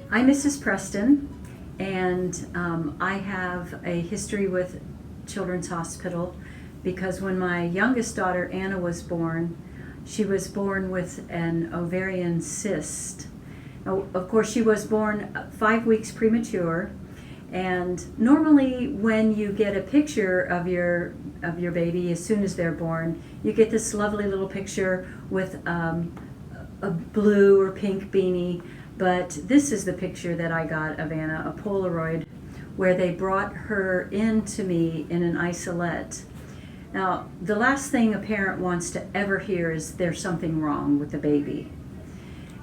I'm Mrs. Preston, and I have a history with Children's Hospital because when my youngest daughter, Anna, was born, she was born with an ovarian cyst. Now, of course, she was born 5 weeks premature, and normally when you get a picture of your baby as soon as they're born, you get this lovely little picture with a blue or pink beanie. But this is the picture that I got of Anna, a Polaroid, where they brought her in to me in an isolette. Now, the last thing a parent wants to ever hear is there's something wrong with the baby.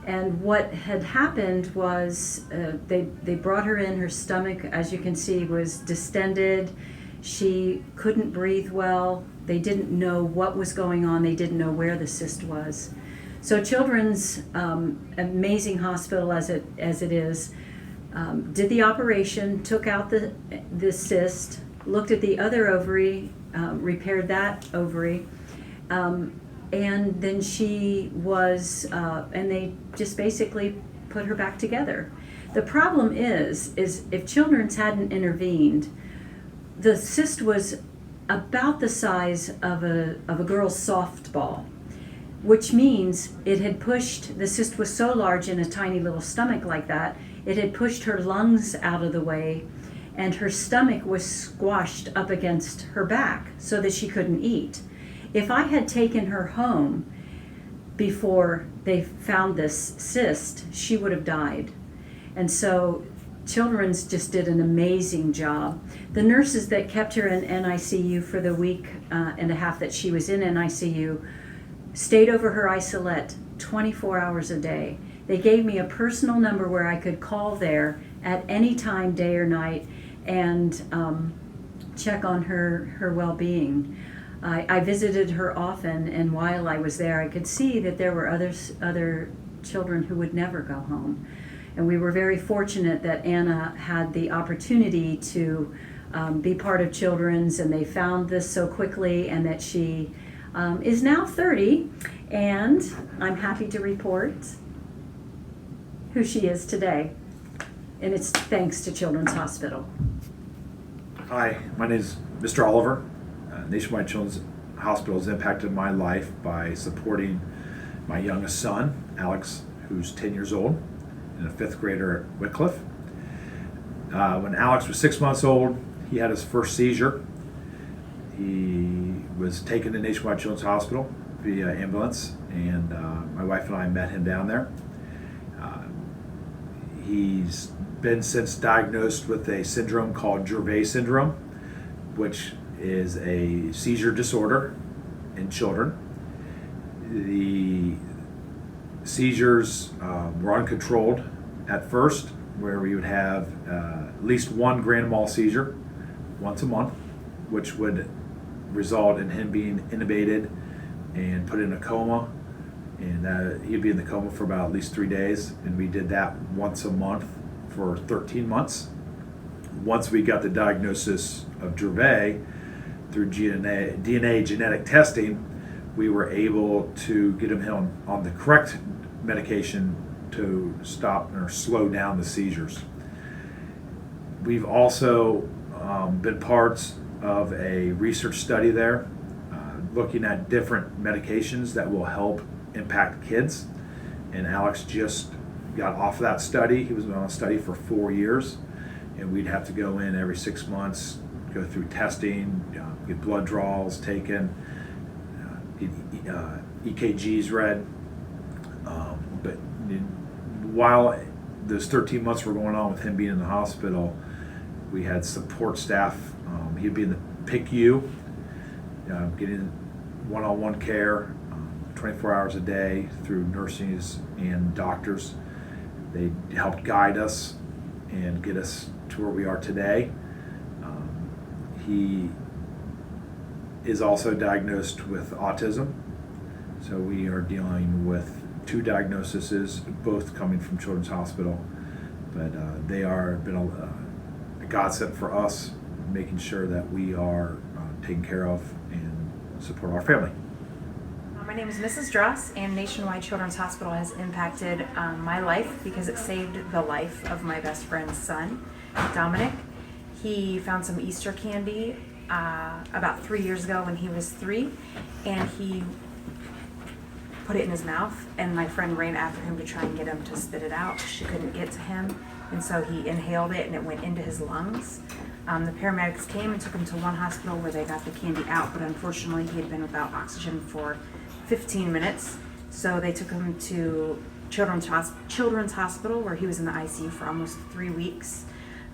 And what had happened was they brought her in, her stomach, as you can see, was distended. She couldn't breathe well. They didn't know what was going on. They didn't know where the cyst was. So Children's, amazing hospital as it is, did the operation, took out the cyst, looked at the other ovary, repaired that ovary, and then she was, and they just basically put her back together. The problem is if Children's hadn't intervened, the cyst was about the size of a girl's softball, which means it had pushed, the cyst was so large in a tiny little stomach like that, it had pushed her lungs out of the way, and her stomach was squashed up against her back so that she couldn't eat. If I had taken her home before they found this cyst, she would have died. And so Children's just did an amazing job. The nurses that kept her in NICU for the week and a half that she was in NICU stayed over her isolette 24 hours a day. They gave me a personal number where I could call there at any time, day or night, and check on her well-being. I visited her often, and while I was there, I could see that there were other children who would never go home. And we were very fortunate that Anna had the opportunity to be part of Children's, and they found this so quickly, and that she is now 30, and I'm happy to report who she is today. And it's thanks to Children's Hospital. Hi, my name is Mr. Oliver. Nationwide Children's Hospital has impacted my life by supporting my youngest son, Alex, who's 10 years old, and a 5th grader at Wycliffe. When Alex was 6 months old, he had his first seizure. He was taken to Nationwide Children's Hospital via ambulance, and my wife and I met him down there. He's been since diagnosed with a syndrome called Dravet syndrome, which is a seizure disorder in children. The seizures were uncontrolled at first, where we would have at least one grand mal seizure once a month, which would result in him being intubated and put in a coma, and he'd be in the coma for about at least 3 days, and we did that once a month for 13 months. Once we got the diagnosis of Dravet through DNA genetic testing, we were able to get him on the correct medication to stop or slow down the seizures. We've also been parts of a research study there, looking at different medications that will help impact kids. And Alex just got off of that study. He was on a study for 4 years, and we'd have to go in every 6 months, go through testing, get blood draws taken, get EKGs read. But while those 13 months were going on with him being in the hospital, we had support staff. He'd be in the PICU, getting one-on-one care, 24 hours a day through nurses and doctors. They helped guide us and get us to where we are today. He is also diagnosed with autism, so we are dealing with 2 diagnoses, both coming from Children's Hospital, but they are been a godsend for us, making sure that we are taken care of and support our family. My My name is Mrs. Dross, and Nationwide Children's Hospital has impacted my life because it saved the life of my best friend's son, Dominic. He found some Easter candy about 3 years ago when he was 3, and he put it in his mouth, and my friend ran after him to try and get him to spit it out. She couldn't get to him, and so he inhaled it and it went into his lungs. The paramedics came and took him to one hospital where they got the candy out, but unfortunately he had been without oxygen for 15 minutes, so they took him to Children's Hospital where he was in the ICU for almost 3 weeks,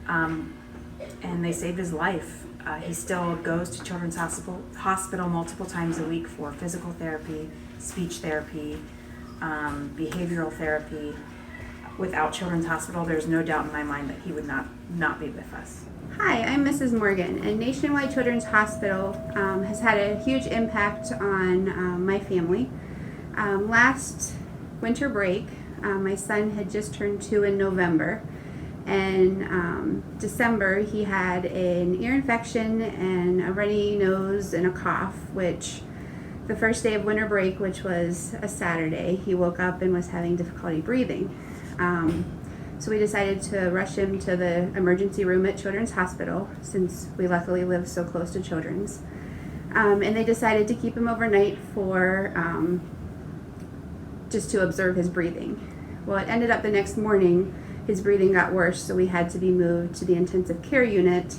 and they saved his life. He still goes to Children's Hospital multiple times a week for physical therapy, speech therapy, behavioral therapy. Without Children's Hospital, there's no doubt in my mind that he would not be with us. Hi, I'm Mrs. Morgan, and Nationwide Children's Hospital has had a huge impact on my family. Last winter break, my son had just turned 2 in November, and December he had an ear infection and a runny nose and a cough, which the first day of winter break, which was a Saturday, he woke up and was having difficulty breathing. So we decided to rush him to the emergency room at Children's Hospital, since we luckily live so close to Children's. And they decided to keep him overnight for just to observe his breathing. Well, it ended up the next morning, his breathing got worse, so we had to be moved to the intensive care unit,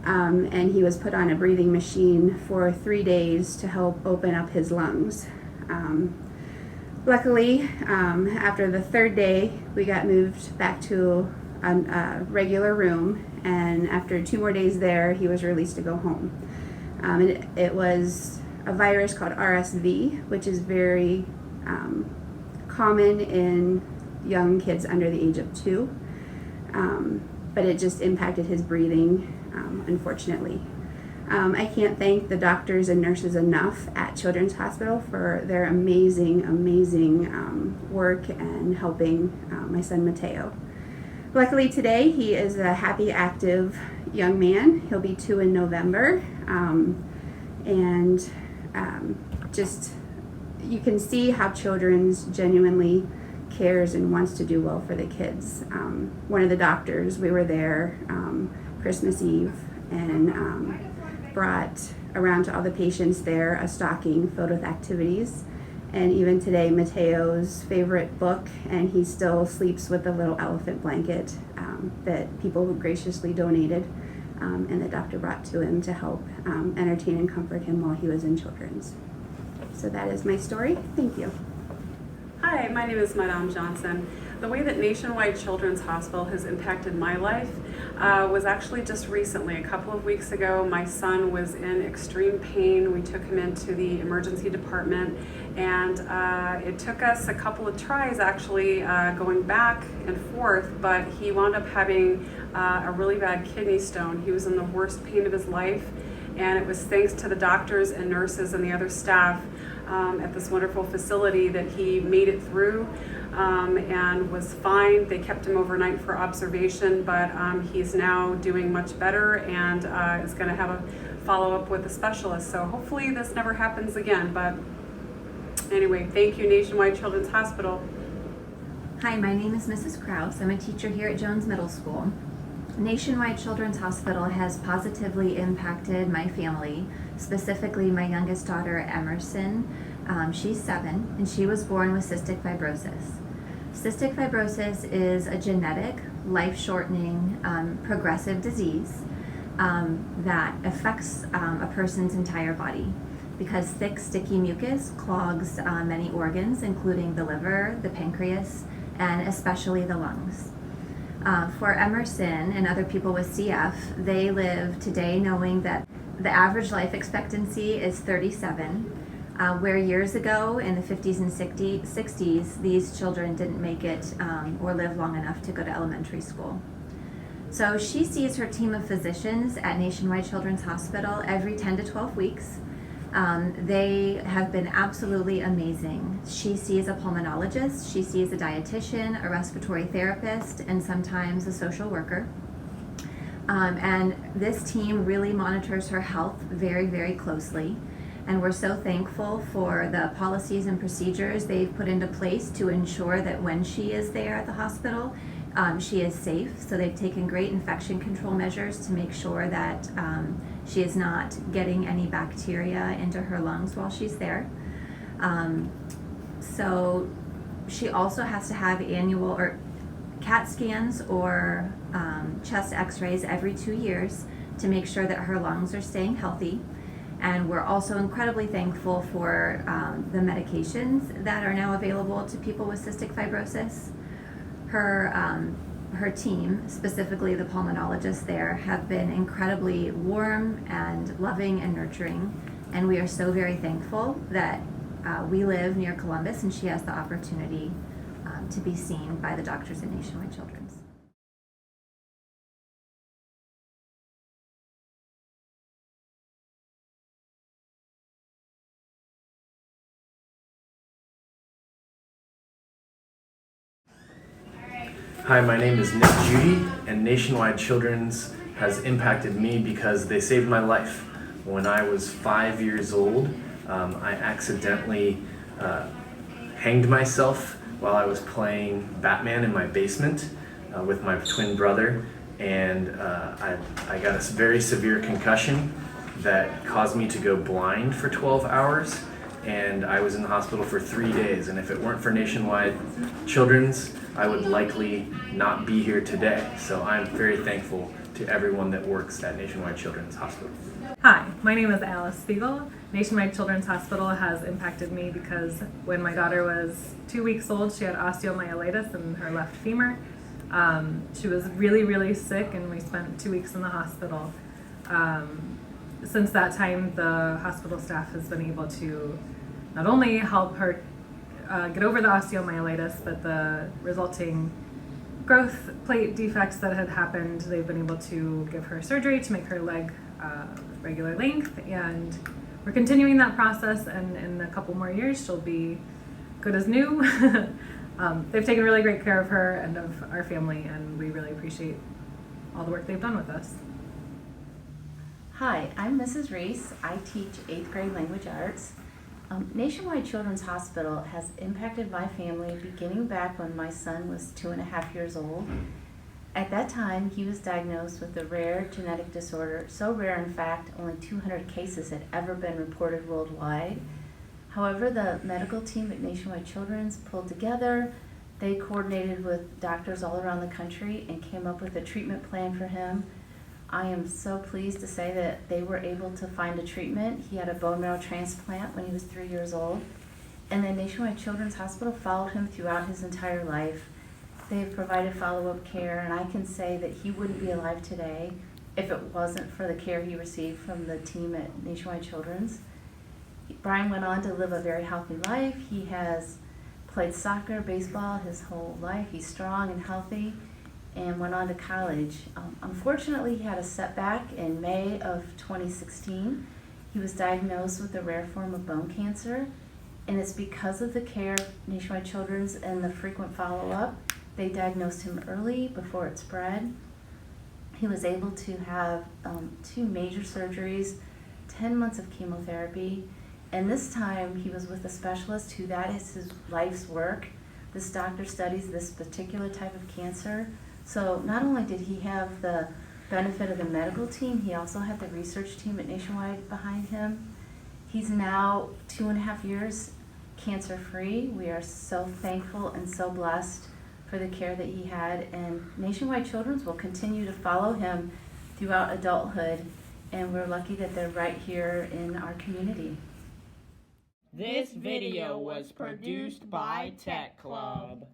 and he was put on a breathing machine for 3 days to help open up his lungs. Luckily, after the 3rd day, we got moved back to a regular room, and after 2 more days there, he was released to go home. And it was a virus called RSV, which is very common in young kids under the age of 2, but it just impacted his breathing, unfortunately. I can't thank the doctors and nurses enough at Children's Hospital for their amazing work and helping my son Mateo. Luckily today he is a happy, active young man. He'll be 2 in November, and just you can see how Children's genuinely cares and wants to do well for the kids. One of the doctors, we were there Christmas Eve, and brought around to all the patients there a stocking filled with activities. And even today, Mateo's favorite book, and he still sleeps with the little elephant blanket that people graciously donated, and the doctor brought to him to help entertain and comfort him while he was in Children's. So that is my story. Thank you. Hi, my name is Madame Johnson. The way that Nationwide Children's Hospital has impacted my life was actually just recently. A couple of weeks ago, my son was in extreme pain. We took him into the emergency department, and it took us a couple of tries actually going back and forth, but he wound up having a really bad kidney stone. He was in the worst pain of his life, and it was thanks to the doctors and nurses and the other staff at this wonderful facility that he made it through and was fine. They kept him overnight for observation, but he's now doing much better and is going to have a follow-up with a specialist. So hopefully this never happens again. But anyway, thank you, Nationwide Children's Hospital. Hi, my name is Mrs. Kraus. I'm a teacher here at Jones Middle School. Nationwide Children's Hospital has positively impacted my family, specifically my youngest daughter, Emerson. She's 7, and she was born with cystic fibrosis. Cystic fibrosis is a genetic, life-shortening, progressive disease that affects a person's entire body because thick, sticky mucus clogs many organs, including the liver, the pancreas, and especially the lungs. For Emerson and other people with CF, they live today knowing that the average life expectancy is 37, where years ago in the 50s and 60s, these children didn't make it or live long enough to go to elementary school. So she sees her team of physicians at Nationwide Children's Hospital every 10 to 12 weeks. They have been absolutely amazing. She sees a pulmonologist, she sees a dietitian, a respiratory therapist, and sometimes a social worker. And this team really monitors her health very, very closely. And we're so thankful for the policies and procedures they've put into place to ensure that when she is there at the hospital, she is safe. So they've taken great infection control measures to make sure that she is not getting any bacteria into her lungs while she's there. So she also has to have annual or CAT scans or chest x-rays every 2 years to make sure that her lungs are staying healthy. And we're also incredibly thankful for the medications that are now available to people with cystic fibrosis. Her team, specifically the pulmonologists there, have been incredibly warm and loving and nurturing. And we are so very thankful that we live near Columbus and she has the opportunity to be seen by the doctors at Nationwide Children's. Hi, my name is Nick Judy, and Nationwide Children's has impacted me because they saved my life. When I was 5 years old, I accidentally hanged myself while I was playing Batman in my basement with my twin brother, and I got a very severe concussion that caused me to go blind for 12 hours, and I was in the hospital for 3 days, and if it weren't for Nationwide Children's, I would likely not be here today. So I'm very thankful to everyone that works at Nationwide Children's Hospital. Hi, my name is Alice Spiegel. Nationwide Children's Hospital has impacted me because when my daughter was 2 weeks old, she had osteomyelitis in her left femur. She was really, really sick, and we spent 2 weeks in the hospital. Since that time, the hospital staff has been able to not only help her get over the osteomyelitis, but the resulting growth plate defects that had happened, they've been able to give her surgery to make her leg regular length, and we're continuing that process, and in a couple more years she'll be good as new. They've taken really great care of her and of our family, and we really appreciate all the work they've done with us. Hi, I'm Mrs. Reese. I teach 8th grade language arts. Nationwide Children's Hospital has impacted my family beginning back when my son was 2.5 years old. At that time, he was diagnosed with a rare genetic disorder, so rare in fact only 200 cases had ever been reported worldwide. However, the medical team at Nationwide Children's pulled together. They coordinated with doctors all around the country and came up with a treatment plan for him. I am so pleased to say that they were able to find a treatment. He had a bone marrow transplant when he was 3 years old, and then Nationwide Children's Hospital followed him throughout his entire life. They've provided follow-up care, and I can say that he wouldn't be alive today if it wasn't for the care he received from the team at Nationwide Children's. Brian went on to live a very healthy life. He has played soccer, baseball his whole life. He's strong and healthy, and went on to college. Unfortunately, he had a setback in May of 2016. He was diagnosed with a rare form of bone cancer, and it's because of the care of Nationwide Children's and the frequent follow-up. They diagnosed him early before it spread. He was able to have 2 major surgeries, 10 months of chemotherapy, and this time he was with a specialist who that is his life's work. This doctor studies this particular type of cancer. So not only did he have the benefit of the medical team, he also had the research team at Nationwide behind him. He's now 2.5 years cancer-free. We are so thankful and so blessed for the care that he had, and Nationwide Children's will continue to follow him throughout adulthood, and we're lucky that they're right here in our community. This video was produced by Tech Club.